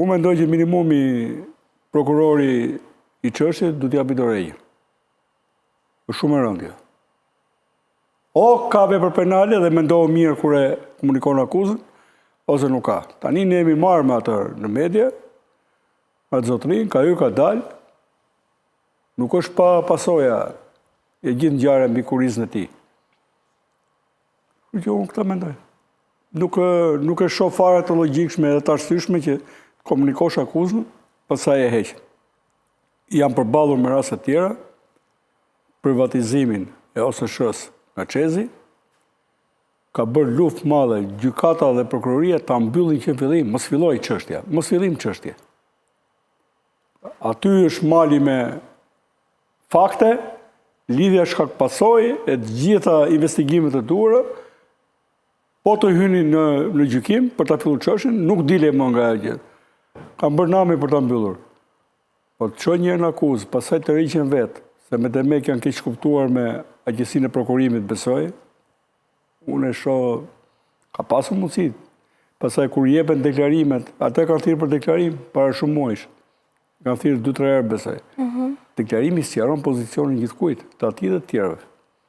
Unë mendoj që minimumi prokurori i çështjes duhet t'ia bëjë dorëheqje. Është shumë e rëndë. O ka vepër penale dhe mendohet mirë kur e komunikon akuzën, ose nuk ka. Tani ne jemi marrë me atë në media, atë zotrin, ka hyrë, ka dalë, nuk është pa pasoja e gjithë ngjarja mbi kurrizën e tij. Kjo unë këtë mendoj. Nuk e shoh fare të logjikshme dhe të arsyeshme që komunikosh akuzën, pastaj e heq. Jam përballur me raste të tjera, privatizimin e OSSH-s nga Çezi, ka bërë luftë madhe, gjykata dhe prokuroria ta mbyllin që në fillim, mos filloj çështja, mos fillim çështje. Aty është mali me fakte, lidhja shkak pasojë e të gjitha investigimet e duhura, po të hynin në gjykim për ta filluar çështjen, nuk dile më nga ajo gjë. Kam bërë nami për ta mbyllur. Po të çojë një në akuzë, pastaj të rriqen vetë, se me demek janë keq kuptuar me agjësinë e prokurimit, besoj. Unë e shoh ka pasur mundësi. Pastaj kur jepen deklarimet, ata kanë thirrë për deklarim para shumë muajsh. Kanë thirrë 2-3 herë besoj. Deklarimi sqaron pozicionin gjithkujt, të atij dhe të tjerëve.